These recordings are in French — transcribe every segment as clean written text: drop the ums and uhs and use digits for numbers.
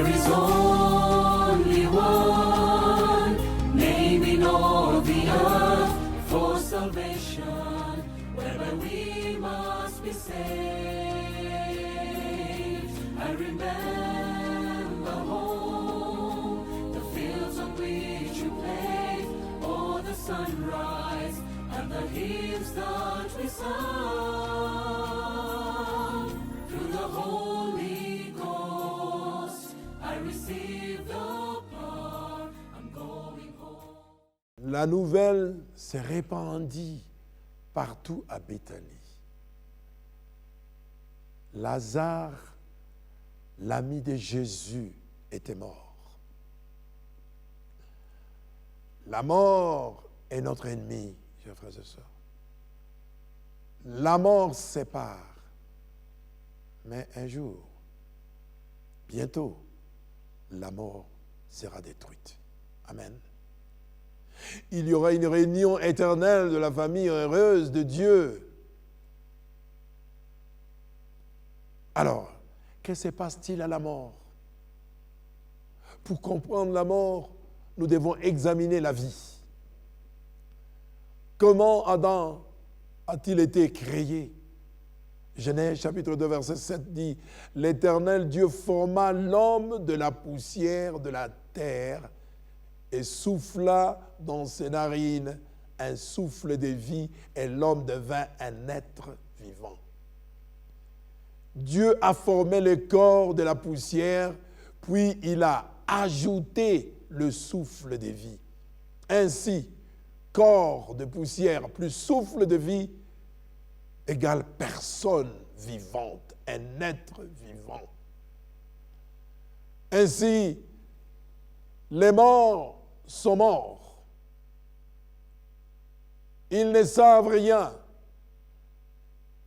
There is only one name in all the earth for salvation, whereby we must be saved. I remember home, the fields on which you played, or the sunrise and the hymns that we sang. Through the Holy Ghost, I receive the power. I'm going home. La nouvelle s'est répandue partout à Béthanie. Lazare, l'ami de Jésus, était mort. La mort est notre ennemi, chers frères et sœurs. La mort sépare. Mais un jour, bientôt, la mort sera détruite. Amen. Il y aura une réunion éternelle de la famille heureuse de Dieu. Alors, que se passe-t-il à la mort? Pour comprendre la mort, nous devons examiner la vie. Comment Adam a-t-il été créé? Genèse chapitre 2 verset 7 dit « L'Éternel Dieu forma l'homme de la poussière de la terre et souffla dans ses narines un souffle de vie et l'homme devint un être vivant. » Dieu a formé le corps de la poussière, puis il a ajouté le souffle de vie. Ainsi, corps de poussière plus souffle de vie égale personne vivante, un être vivant. Ainsi, les morts sont morts. Ils ne savent rien.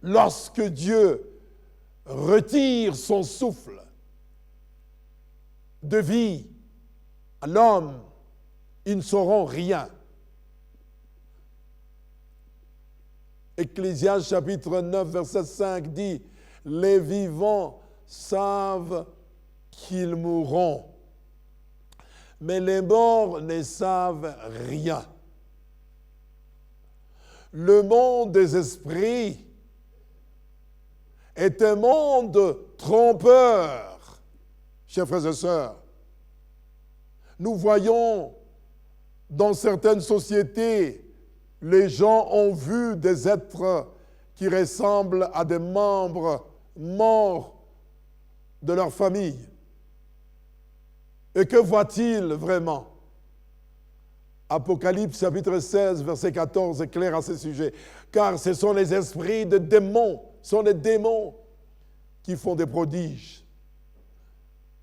Lorsque Dieu retire son souffle de vie à l'homme, ils ne sauront rien. Ecclésiaste chapitre 9, verset 5 dit « Les vivants savent qu'ils mourront, mais les morts ne savent rien. » Le monde des esprits est un monde trompeur, chers frères et sœurs. Nous voyons dans certaines sociétés, les gens ont vu des êtres qui ressemblent à des membres morts de leur famille. Et que voit-il vraiment? Apocalypse chapitre 16, verset 14 est clair à ce sujet. Car ce sont les esprits de démons, ce sont les démons qui font des prodiges.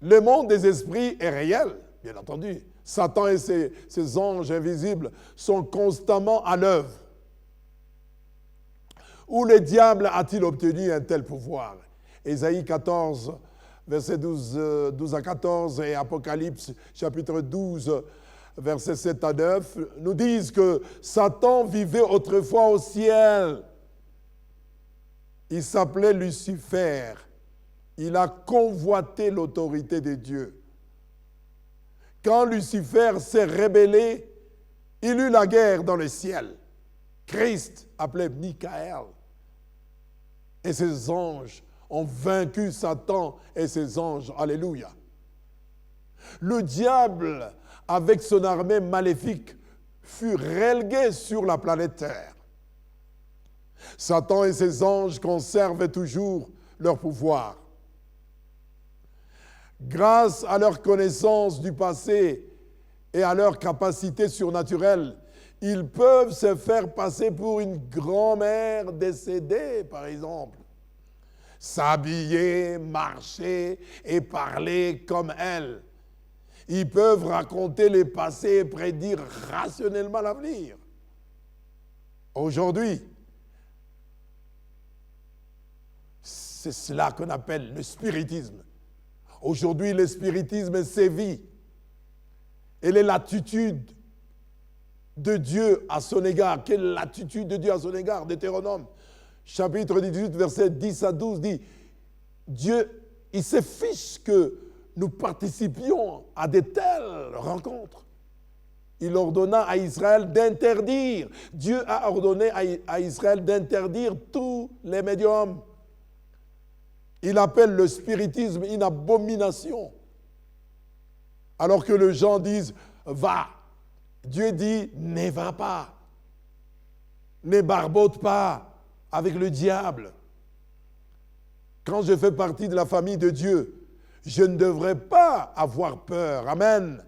Le monde des esprits est réel, bien entendu. Satan et ses anges invisibles sont constamment à l'œuvre. Où le diable a-t-il obtenu un tel pouvoir? Ésaïe 14, versets 12 à 14 et Apocalypse chapitre 12, versets 7 à 9 nous disent que Satan vivait autrefois au ciel. Il s'appelait Lucifer. Il a convoité l'autorité de Dieu. Quand Lucifer s'est rébellé, il eut la guerre dans le ciel. Christ, appelé Michael, et ses anges ont vaincu Satan et ses anges. Alléluia. Le diable, avec son armée maléfique, fut relégué sur la planète Terre. Satan et ses anges conservent toujours leur pouvoir. Grâce à leur connaissance du passé et à leur capacité surnaturelle, ils peuvent se faire passer pour une grand-mère décédée, par exemple. S'habiller, marcher et parler comme elle. Ils peuvent raconter le passé et prédire rationnellement l'avenir. Aujourd'hui, c'est cela qu'on appelle le spiritisme. Aujourd'hui, le spiritisme sévit. Elle est l'attitude de Dieu à son égard. Quelle est l'attitude de Dieu à son égard? Deutéronome, chapitre 18, versets 10 à 12 dit, Dieu, il se fiche que nous participions à de telles rencontres. Il ordonna à Israël d'interdire. Dieu a ordonné à Israël d'interdire tous les médiums. Il appelle le spiritisme une abomination. Alors que les gens disent « va ». Dieu dit « ne va pas ». Ne barbote pas avec le diable. Quand je fais partie de la famille de Dieu, je ne devrais pas avoir peur. Amen.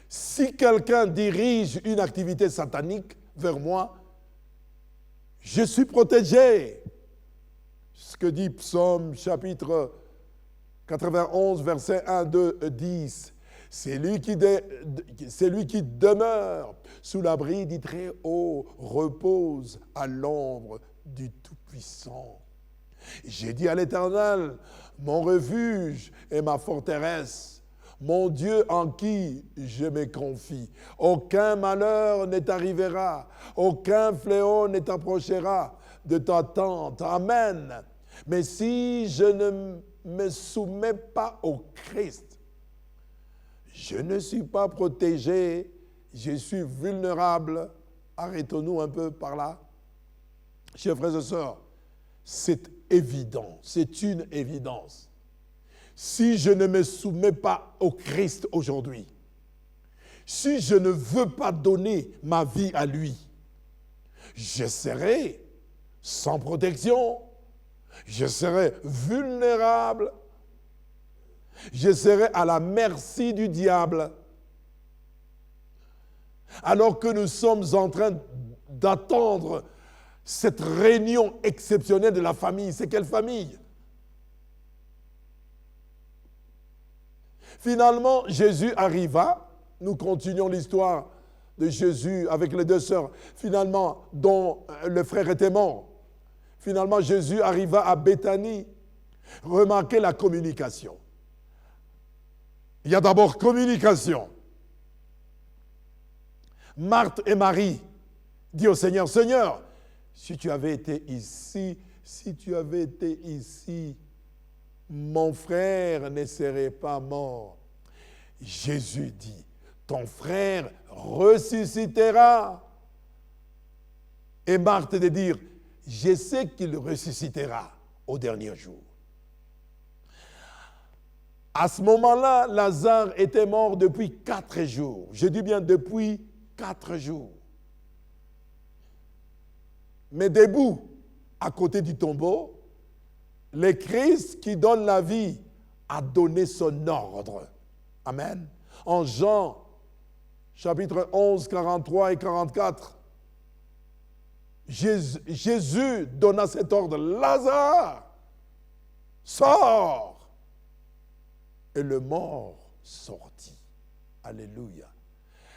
Si quelqu'un dirige une activité satanique vers moi, je suis protégé. Ce que dit Psaume chapitre 91, versets 1, 2, 10. C'est lui qui demeure sous l'abri du Très-Haut, repose à l'ombre du Tout-Puissant. J'ai dit à l'Éternel, mon refuge et ma forteresse, mon Dieu en qui je me confie. Aucun malheur ne t'arrivera, aucun fléau ne t'approchera de ta tente. Amen. Mais si je ne me soumets pas au Christ, je ne suis pas protégé, je suis vulnérable. Arrêtons-nous un peu par là. Chers frères et sœurs, c'est évident, c'est une évidence. Si je ne me soumets pas au Christ aujourd'hui, si je ne veux pas donner ma vie à lui, je serai sans protection, je serai vulnérable, je serai à la merci du diable. Alors que nous sommes en train d'attendre cette réunion exceptionnelle de la famille. C'est quelle famille? Finalement, Jésus arriva. Nous continuons l'histoire de Jésus avec les deux sœurs, finalement, dont le frère était mort. Finalement, Jésus arriva à Béthanie. Remarquez la communication. Il y a d'abord communication. Marthe et Marie disent au Seigneur, « Seigneur, si tu avais été ici, mon frère ne serait pas mort. » Jésus dit, « Ton frère ressuscitera. » Et Marthe de dire, « Je sais qu'il ressuscitera au dernier jour. » À ce moment-là, Lazare était mort depuis 4 jours. Je dis bien depuis 4 jours. Mais debout, à côté du tombeau, le Christ qui donne la vie a donné son ordre. Amen. En Jean, chapitre 11, 43 et 44, Jésus donna cet ordre. Lazare, sors! Et le mort sortit. Alléluia.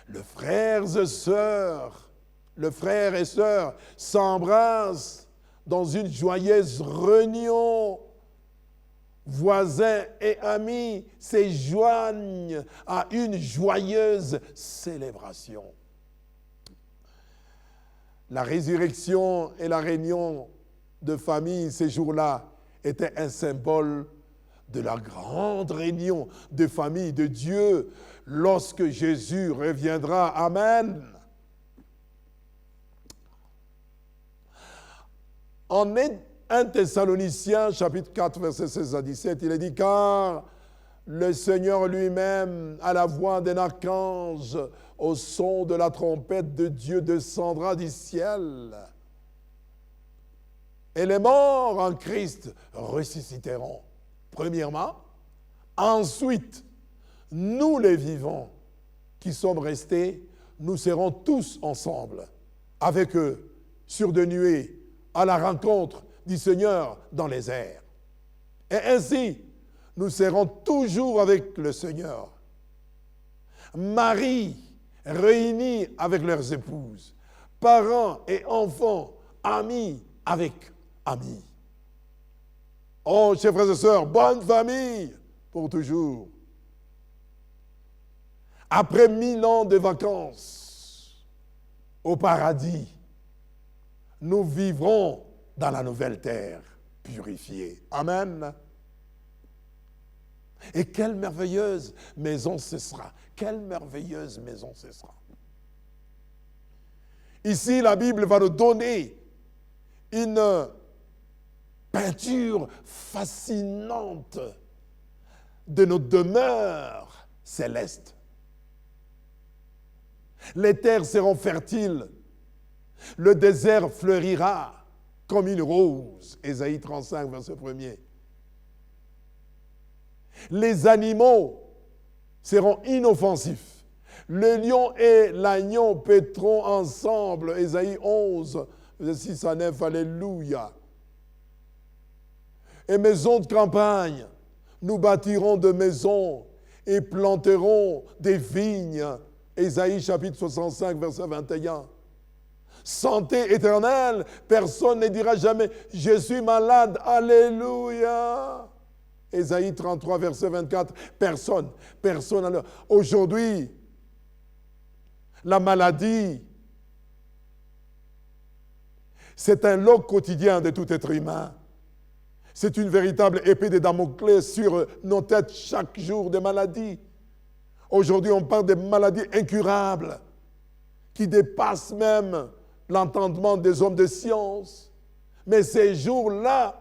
Le frère et sœurs s'embrassent dans une joyeuse réunion. Voisins et amis se joignent à une joyeuse célébration. La résurrection et la réunion de famille ces jours-là étaient un symbole de la grande réunion de famille de Dieu lorsque Jésus reviendra. Amen. En 1 Thessaloniciens, chapitre 4, versets 16 à 17, il est dit « Car le Seigneur lui-même, à la voix d'un archange, au son de la trompette de Dieu, descendra du ciel. Et les morts en Christ ressusciteront. » Premièrement, ensuite, nous les vivants qui sommes restés, nous serons tous ensemble avec eux sur des nuées à la rencontre du Seigneur dans les airs. Et ainsi, nous serons toujours avec le Seigneur. Marie réunis avec leurs épouses, parents et enfants, amis avec amis. Oh, chers frères et sœurs, bonne famille pour toujours. Après 1000 ans de vacances au paradis, nous vivrons dans la nouvelle terre. purifiés. Amen. Et quelle merveilleuse maison ce sera. Quelle merveilleuse maison ce sera. Ici, la Bible va nous donner une peinture fascinante de nos demeures célestes. Les terres seront fertiles, le désert fleurira comme une rose. Ésaïe 35, verset 1er. Les animaux seront inoffensifs. Le lion et l'agneau paîtront ensemble. Ésaïe 11, verset 6 à 9. Alléluia. Et maisons de campagne, nous bâtirons de maisons et planterons des vignes. Ésaïe chapitre 65, verset 21. Santé éternelle, personne ne dira jamais « Je suis malade, alléluia ». Ésaïe 33, verset 24. Personne. Alors, aujourd'hui, la maladie, c'est un lot quotidien de tout être humain. C'est une véritable épée de Damoclès sur nos têtes chaque jour de maladies. Aujourd'hui, on parle de maladies incurables qui dépassent même l'entendement des hommes de science. Mais ces jours-là,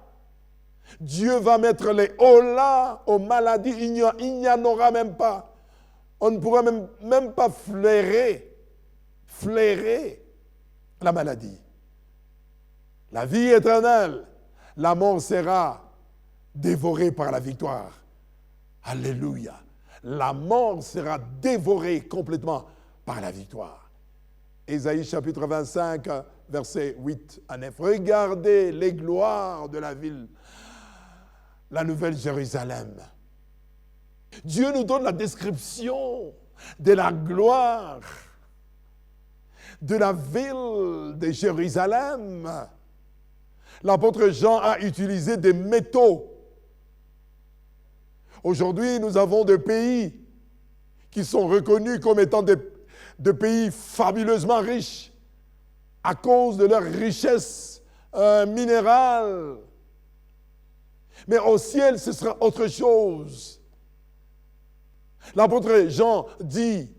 Dieu va mettre les holà aux maladies. Il n'y en aura même pas. On ne pourra même pas flairer la maladie. La vie éternelle, la mort sera dévorée par la victoire. Alléluia. La mort sera dévorée complètement par la victoire. Ésaïe chapitre 25, versets 8 à 9. Regardez les gloires de la ville, la nouvelle Jérusalem. Dieu nous donne la description de la gloire de la ville de Jérusalem. L'apôtre Jean a utilisé des métaux. Aujourd'hui, nous avons des pays qui sont reconnus comme étant des pays fabuleusement riches à cause de leur richesse minérale. Mais au ciel, ce sera autre chose. L'apôtre Jean dit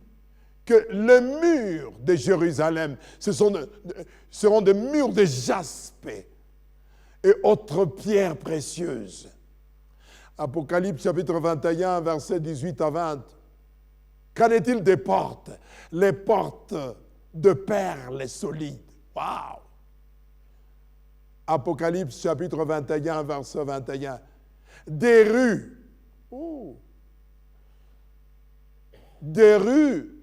que les murs de Jérusalem seront des murs de jaspe et autres pierres précieuses. Apocalypse chapitre 21, versets 18 à 20. Qu'en est-il des portes? Les portes de perles solides. Waouh! Apocalypse chapitre 21, verset 21. Des rues. Des rues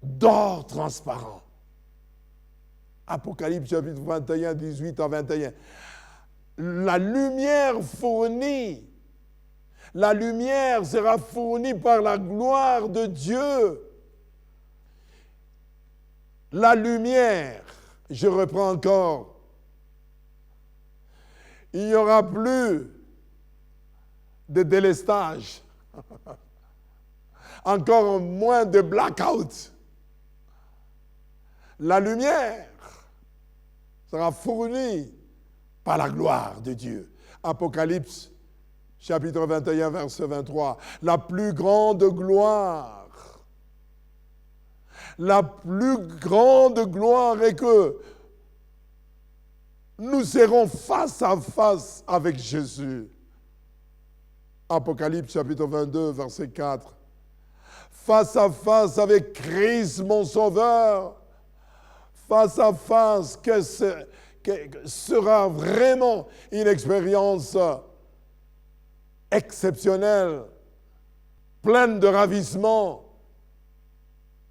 d'or transparent. Apocalypse chapitre 21, 18 à 21. La lumière sera fournie par la gloire de Dieu. La lumière, je reprends encore, il n'y aura plus de délestage, encore moins de blackout. La lumière sera fournie par la gloire de Dieu. Apocalypse, chapitre 21, verset 23. La plus grande gloire est que nous serons face à face avec Jésus. Apocalypse, chapitre 22, verset 4. Face à face avec Christ, mon Sauveur. Face à face, que sera vraiment une expérience exceptionnelle, pleine de ravissement.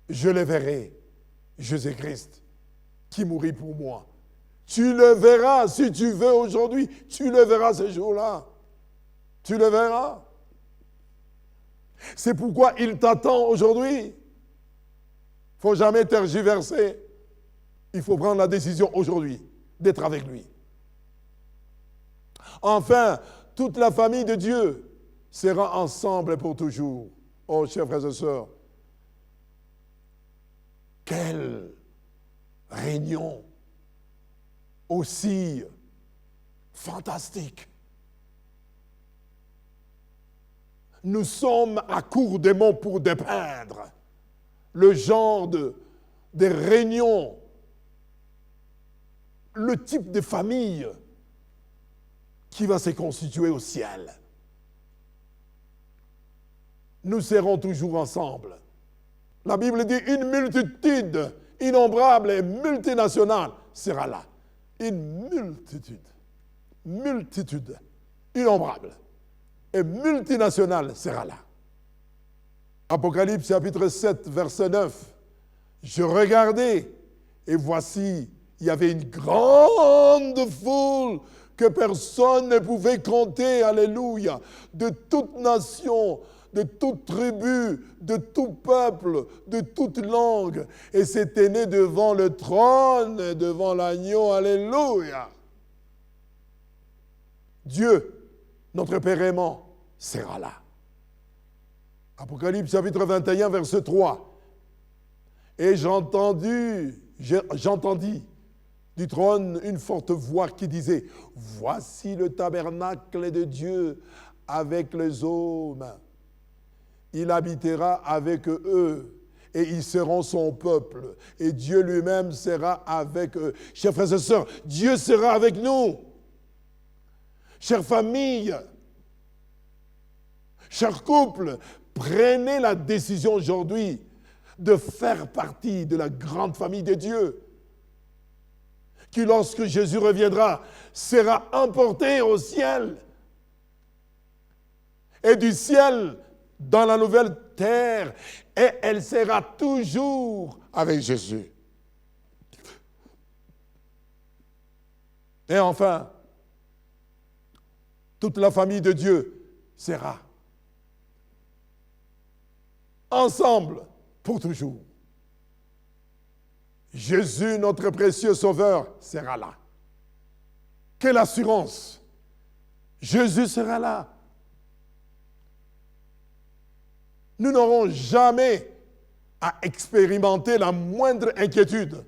Je le verrai, Jésus-Christ, qui mourit pour moi. Tu le verras si tu veux aujourd'hui, tu le verras ce jour-là. Tu le verras. C'est pourquoi il t'attend aujourd'hui. Il ne faut jamais tergiverser. Il faut prendre la décision aujourd'hui d'être avec lui. Enfin, toute la famille de Dieu sera ensemble pour toujours. Oh, chers frères et sœurs, quelle réunion aussi fantastique. Nous sommes à court de mots pour dépeindre le genre de réunions, le type de famille qui va se constituer au ciel. Nous serons toujours ensemble. La Bible dit une multitude innombrable et multinationale sera là. Une multitude innombrable et multinationale sera là. Apocalypse chapitre 7, verset 9. Je regardais et voici, il y avait une grande foule que personne ne pouvait compter, alléluia, de toute nation, de toute tribu, de tout peuple, de toute langue, et se tenaient devant le trône, devant l'agneau, alléluia. Dieu, notre Père aimant, sera là. Apocalypse chapitre 21, verset 3. Et j'entendis du trône une forte voix qui disait, « Voici le tabernacle de Dieu avec les hommes. Il habitera avec eux et ils seront son peuple. Et Dieu lui-même sera avec eux. » Chers frères et sœurs, Dieu sera avec nous. Chère famille, chers couples, prenez la décision aujourd'hui de faire partie de la grande famille de Dieu, qui lorsque Jésus reviendra, sera emporté au ciel. Et du ciel, dans la nouvelle terre, et elle sera toujours avec Jésus. Et enfin, toute la famille de Dieu sera ensemble pour toujours. Jésus, notre précieux Sauveur, sera là. Quelle assurance! Jésus sera là. Nous n'aurons jamais à expérimenter la moindre inquiétude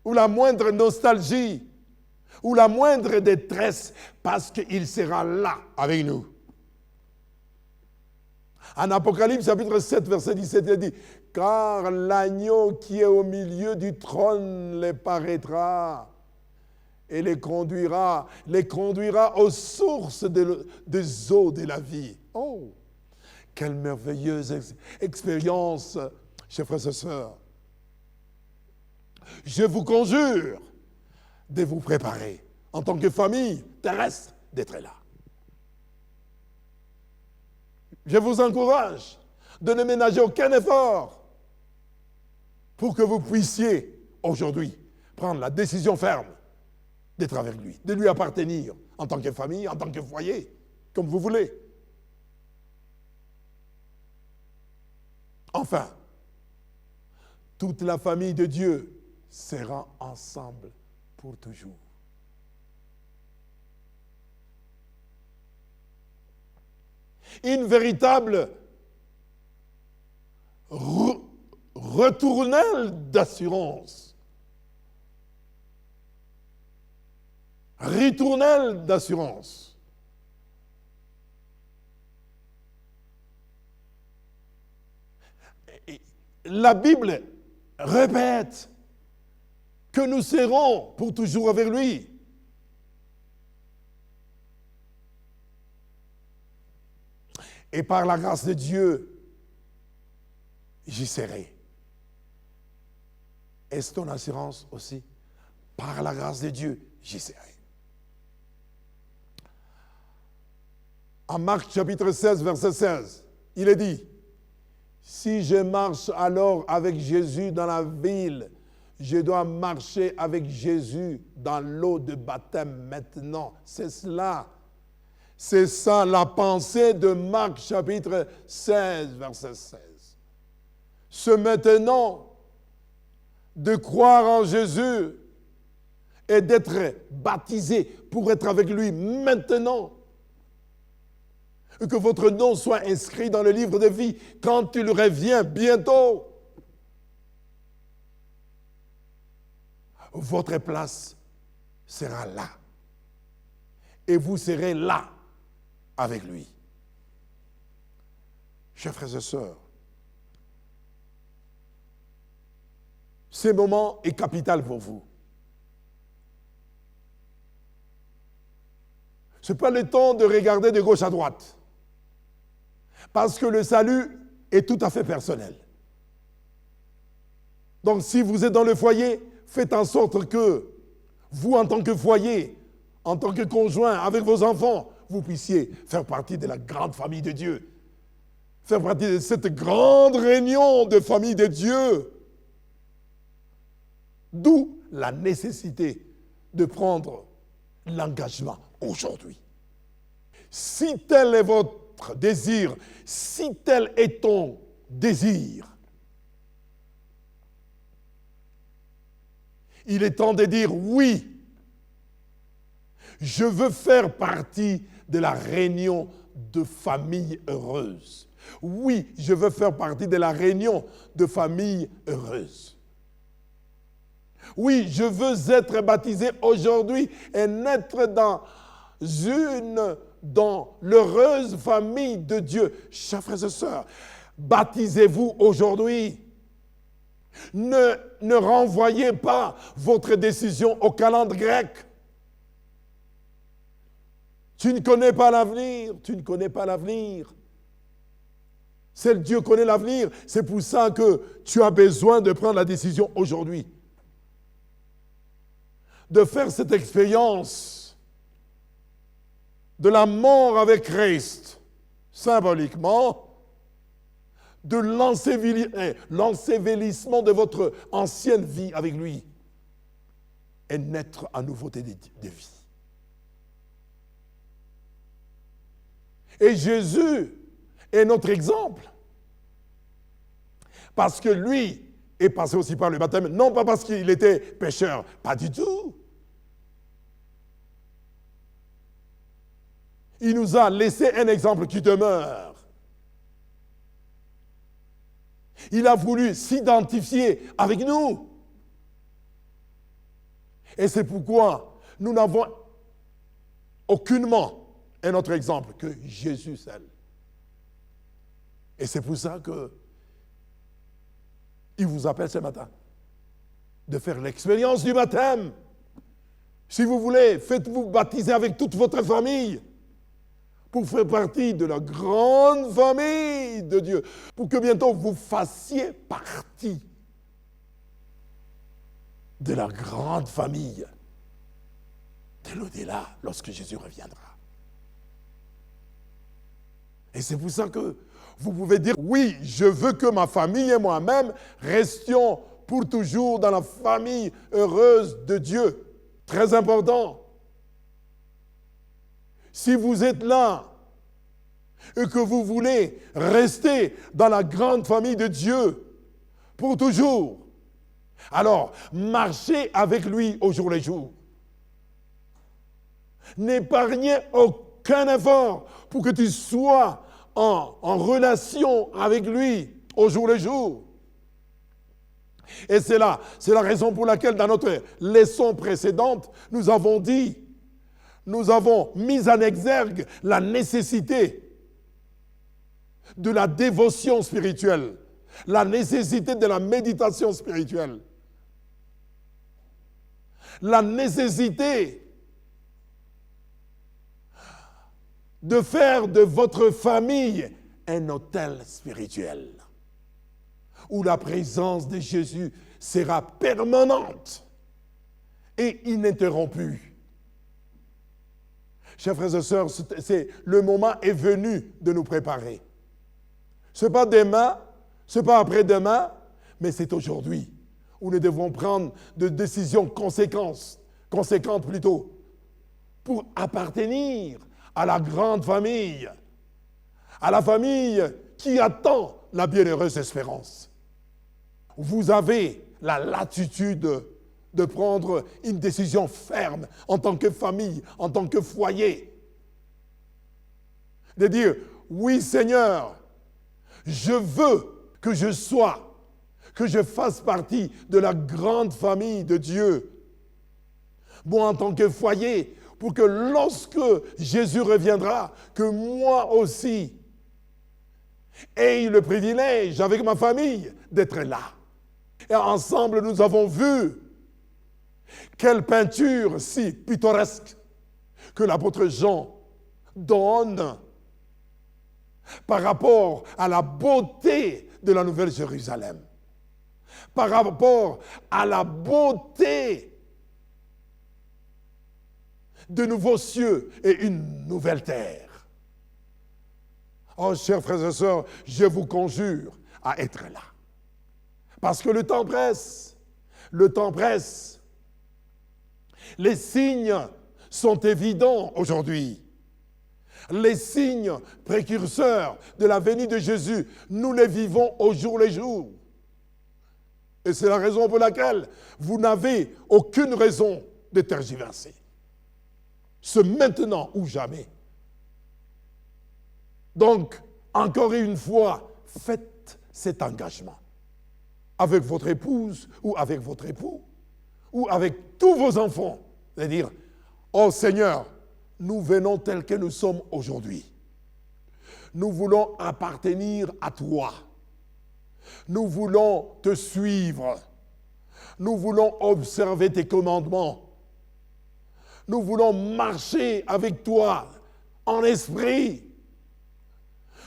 ou la moindre nostalgie ou la moindre détresse parce qu'il sera là avec nous. En Apocalypse chapitre 7, verset 17, il dit « Car l'agneau qui est au milieu du trône les paraîtra et les conduira aux sources des eaux de la vie. » Oh, quelle merveilleuse expérience, chers frères et sœurs. Je vous conjure de vous préparer en tant que famille terrestre d'être là. Je vous encourage de ne ménager aucun effort pour que vous puissiez aujourd'hui prendre la décision ferme d'être avec lui, de lui appartenir en tant que famille, en tant que foyer, comme vous voulez. Enfin, toute la famille de Dieu sera ensemble pour toujours. Une véritable retournelle d'assurance. Ritournelle d'assurance. La Bible répète que nous serons pour toujours avec lui. Et par la grâce de Dieu, j'y serai. Est-ce ton assurance aussi? Par la grâce de Dieu, j'y serai. En Marc chapitre 16, verset 16, il est dit, « Si je marche alors avec Jésus dans la ville, je dois marcher avec Jésus dans l'eau de baptême maintenant. » C'est cela. C'est ça la pensée de Marc chapitre 16, verset 16. Ce maintenant de croire en Jésus et d'être baptisé pour être avec lui maintenant. Et que votre nom soit inscrit dans le livre de vie quand il revient bientôt. Votre place sera là. Et vous serez là avec lui. Chers frères et sœurs, ce moment est capital pour vous. Ce n'est pas le temps de regarder de gauche à droite. Parce que le salut est tout à fait personnel. Donc si vous êtes dans le foyer, faites en sorte que vous, en tant que foyer, en tant que conjoint, avec vos enfants, vous puissiez faire partie de la grande famille de Dieu. Faire partie de cette grande réunion de famille de Dieu. D'où la nécessité de prendre l'engagement aujourd'hui. Si tel est votre désir, si tel est ton désir, il est temps de dire oui, je veux faire partie de la réunion de famille heureuse. Oui, je veux faire partie de la réunion de famille heureuse. Oui, je veux être baptisé aujourd'hui et naître dans l'heureuse famille de Dieu. Chers frères et sœurs, baptisez-vous aujourd'hui. Ne renvoyez pas votre décision au calendrier grec. Tu ne connais pas l'avenir, tu ne connais pas l'avenir. Seul Dieu connaît l'avenir. C'est pour ça que tu as besoin de prendre la décision aujourd'hui. De faire cette expérience de la mort avec Christ, symboliquement, de l'ensevelissement de votre ancienne vie avec lui et naître à nouveauté de vie. Et Jésus est notre exemple. Parce que lui est passé aussi par le baptême, non pas parce qu'il était pécheur, pas du tout. Il nous a laissé un exemple qui demeure. Il a voulu s'identifier avec nous. Et c'est pourquoi nous n'avons aucunement un autre exemple que Jésus seul. Et c'est pour ça que il vous appelle ce matin de faire l'expérience du baptême. Si vous voulez, faites-vous baptiser avec toute votre famille pour faire partie de la grande famille de Dieu, pour que bientôt vous fassiez partie de la grande famille de l'au-delà lorsque Jésus reviendra. Et c'est pour ça que vous pouvez dire, oui, je veux que ma famille et moi-même restions pour toujours dans la famille heureuse de Dieu. Très important. Si vous êtes là et que vous voulez rester dans la grande famille de Dieu pour toujours, alors marchez avec lui au jour le jour. N'épargnez aucun effort pour que tu sois en relation avec lui au jour le jour. Et c'est la raison pour laquelle dans notre leçon précédente, nous avons mis en exergue la nécessité de la dévotion spirituelle, la nécessité de la méditation spirituelle, la nécessité de faire de votre famille un hôtel spirituel où la présence de Jésus sera permanente et ininterrompue. Chers frères et sœurs, le moment est venu de nous préparer. Ce n'est pas demain, ce n'est pas après-demain, mais c'est aujourd'hui où nous devons prendre des décisions conséquentes pour appartenir à la grande famille, à la famille qui attend la bienheureuse espérance. Vous avez la latitude de prendre une décision ferme en tant que famille, en tant que foyer. De dire, oui Seigneur, je veux que je fasse partie de la grande famille de Dieu. moi en tant que foyer, pour que lorsque Jésus reviendra, que moi aussi ait le privilège avec ma famille d'être là. Et ensemble, nous avons vu quelle peinture si pittoresque que l'apôtre Jean donne par rapport à la beauté de la Nouvelle Jérusalem, par rapport à la beauté de nouveaux cieux et une nouvelle terre. Oh, chers frères et sœurs, je vous conjure à être là. Parce que le temps presse. Le temps presse. Les signes sont évidents aujourd'hui. Les signes précurseurs de la venue de Jésus, nous les vivons au jour le jour. Et c'est la raison pour laquelle vous n'avez aucune raison de tergiverser. C'est maintenant ou jamais. Donc, encore une fois, faites cet engagement avec votre épouse ou avec votre époux ou avec tous vos enfants. C'est-à-dire, oh Seigneur, nous venons tels que nous sommes aujourd'hui. Nous voulons appartenir à toi. Nous voulons te suivre. Nous voulons observer tes commandements. Nous voulons marcher avec toi en esprit.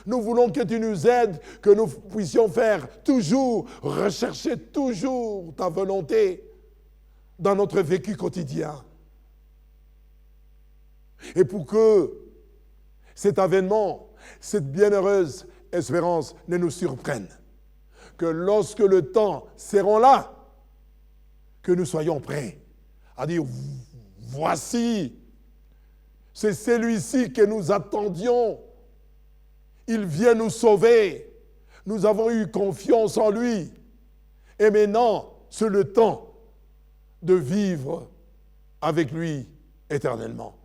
Nous voulons que tu nous aides, que nous puissions faire toujours, rechercher toujours ta volonté dans notre vécu quotidien. Et pour que cet avènement, cette bienheureuse espérance ne nous surprenne, que lorsque le temps sera là, que nous soyons prêts à dire, voici, c'est celui-ci que nous attendions. Il vient nous sauver. Nous avons eu confiance en lui. Et maintenant, c'est le temps de vivre avec lui éternellement.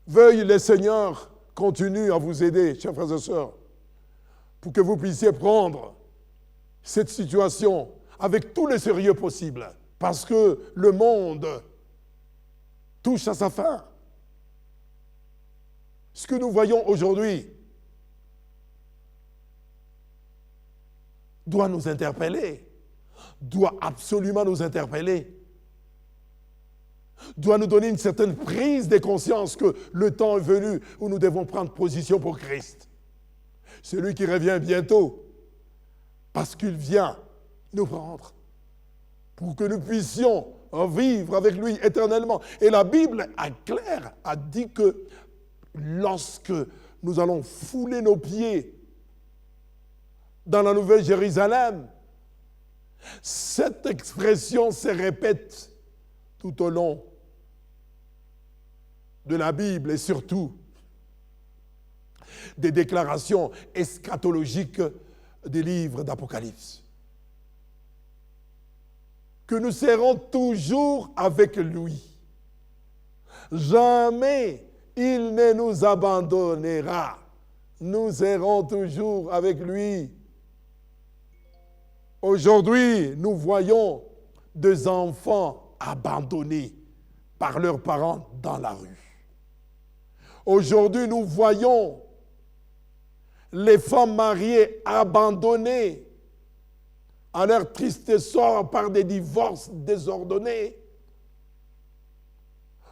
Veuille le Seigneur continue à vous aider, chers frères et sœurs, pour que vous puissiez prendre cette situation avec tous les sérieux possibles. Parce que le monde touche à sa fin. Ce que nous voyons aujourd'hui doit nous interpeller, doit absolument nous interpeller, doit nous donner une certaine prise de conscience que le temps est venu où nous devons prendre position pour Christ. Celui qui revient bientôt, parce qu'il vient nous prendre, pour que nous puissions vivre avec lui éternellement. Et la Bible a dit que lorsque nous allons fouler nos pieds dans la Nouvelle Jérusalem, cette expression se répète tout au long de la Bible et surtout des déclarations eschatologiques des livres d'Apocalypse. Que nous serons toujours avec lui. Jamais il ne nous abandonnera. Nous serons toujours avec lui. Aujourd'hui, nous voyons des enfants abandonnés par leurs parents dans la rue. Aujourd'hui, nous voyons les femmes mariées abandonnées à leur triste sort par des divorces désordonnés.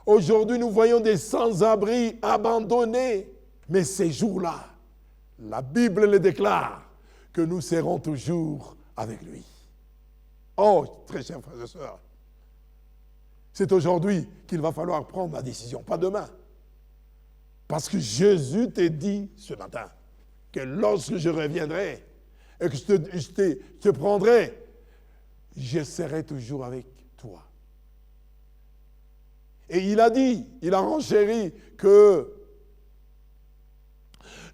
Aujourd'hui, nous voyons des sans-abri abandonnés. Mais ces jours-là, la Bible le déclare, que nous serons toujours avec lui. Oh, très chers frères et sœurs, c'est aujourd'hui qu'il va falloir prendre la décision, pas demain. Parce que Jésus t'a dit ce matin que lorsque je reviendrai et que je te prendrai, je serai toujours avec toi. Et il a dit, il a renchéri que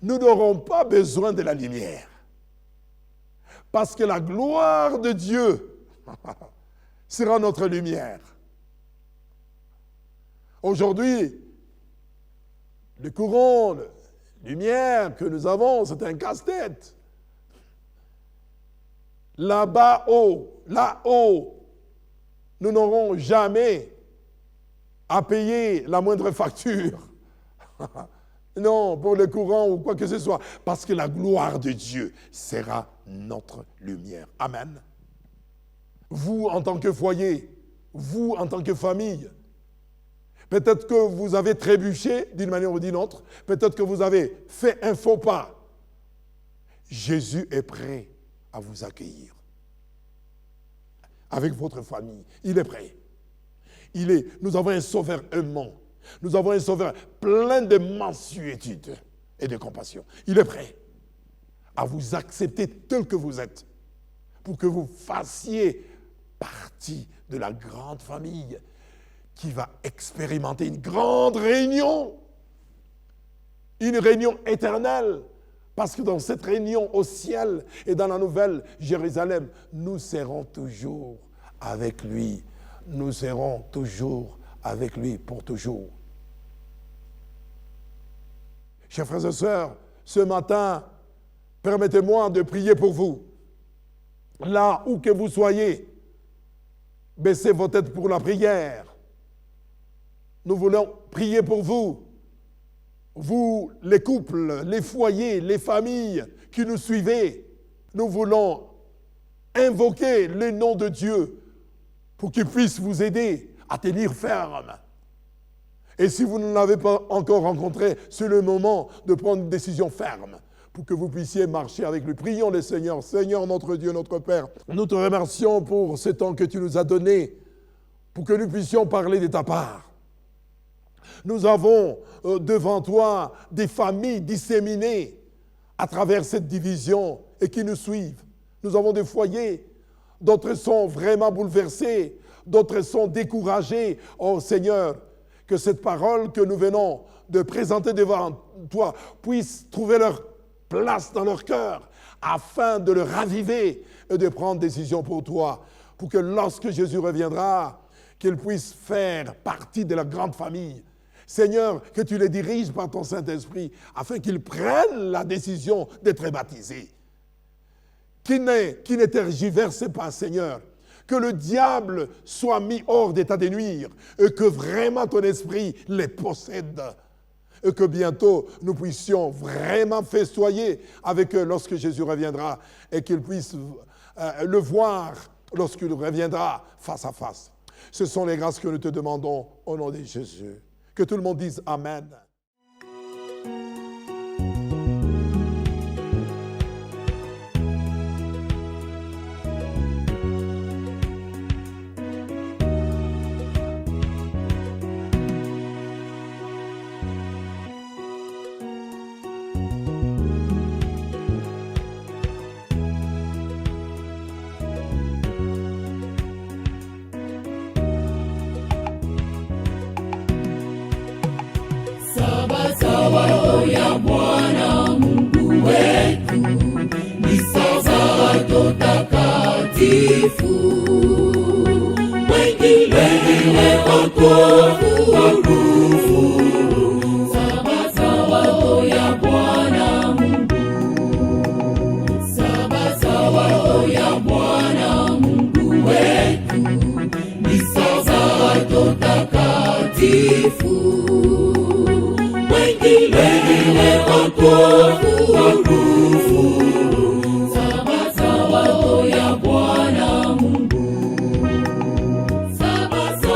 nous n'aurons pas besoin de la lumière. Parce que la gloire de Dieu sera notre lumière. Aujourd'hui, le courant de lumière que nous avons, c'est un casse-tête. Là-bas haut, là-haut, nous n'aurons jamais à payer la moindre facture. Non, pour le courant ou quoi que ce soit. Parce que la gloire de Dieu sera notre lumière. Amen. Vous, en tant que foyer, vous, en tant que famille, peut-être que vous avez trébuché d'une manière ou d'une autre. Peut-être que vous avez fait un faux pas. Jésus est prêt à vous accueillir. Avec votre famille, il est prêt. Nous avons un sauveur aimant. Nous avons un sauveur plein de mansuétude et de compassion. Il est prêt à vous accepter tel que vous êtes pour que vous fassiez partie de la grande famille qui va expérimenter une grande réunion. Une réunion éternelle. Parce que dans cette réunion au ciel et dans la nouvelle Jérusalem, nous serons toujours avec lui. Nous serons toujours avec lui pour toujours. Chers frères et sœurs, ce matin, permettez-moi de prier pour vous. Là où que vous soyez, baissez vos têtes pour la prière. Nous voulons prier pour vous. Vous, les couples, les foyers, les familles qui nous suivez, nous voulons invoquer le nom de Dieu pour qu'il puisse vous aider à tenir ferme. Et si vous ne l'avez pas encore rencontré, c'est le moment de prendre une décision ferme pour que vous puissiez marcher avec lui. Prions le Seigneur. Seigneur, notre Dieu, notre Père, nous te remercions pour ce temps que tu nous as donné pour que nous puissions parler de ta part. Nous avons devant toi des familles disséminées à travers cette division et qui nous suivent. Nous avons des foyers, d'autres sont vraiment bouleversés, d'autres sont découragés. Oh Seigneur, que cette parole que nous venons de présenter devant toi puisse trouver leur place dans leur cœur afin de le raviver et de prendre décision pour toi, pour que lorsque Jésus reviendra, qu'il puisse faire partie de la grande famille. Seigneur, que tu les diriges par ton Saint-Esprit afin qu'ils prennent la décision d'être baptisés. Qui ne tergiverse pas, Seigneur. Que le diable soit mis hors d'état de nuire et que vraiment ton esprit les possède. Et que bientôt nous puissions vraiment festoyer avec eux lorsque Jésus reviendra et qu'ils puissent le voir lorsqu'il reviendra face à face. Ce sont les grâces que nous te demandons au nom de Jésus. Que tout le monde dise Amen. Sabato ya Bwana Mungu wetu ni sabato takatifu, wengine wakufu. Sabato ya Bwana Mungu, sabato ya Bwana Mungu wetu ni sabato takatifu. Wengine wakufu. Sabato ya Bwana Mungu. Sabato,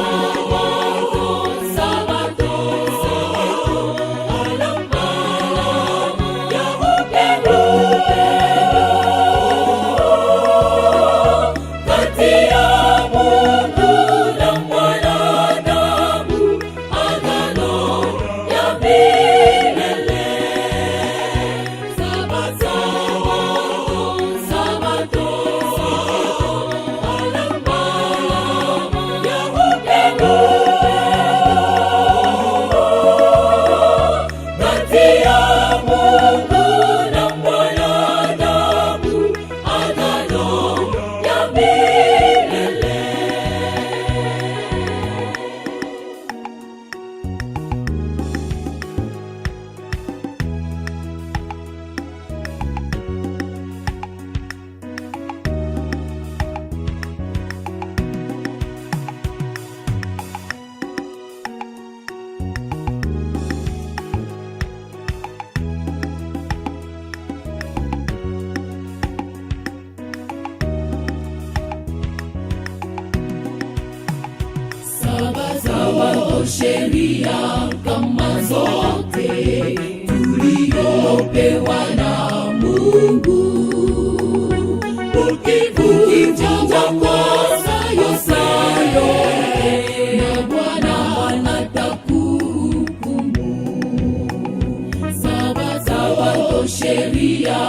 alama ya upendo kati ya Mungu na mwanadamu, agano ya milele. Sabato sabato sheria kama zote tuliopewa na Mungu. Ukivunja makosa yote na Bwana atakuhukumu. Sabato sheria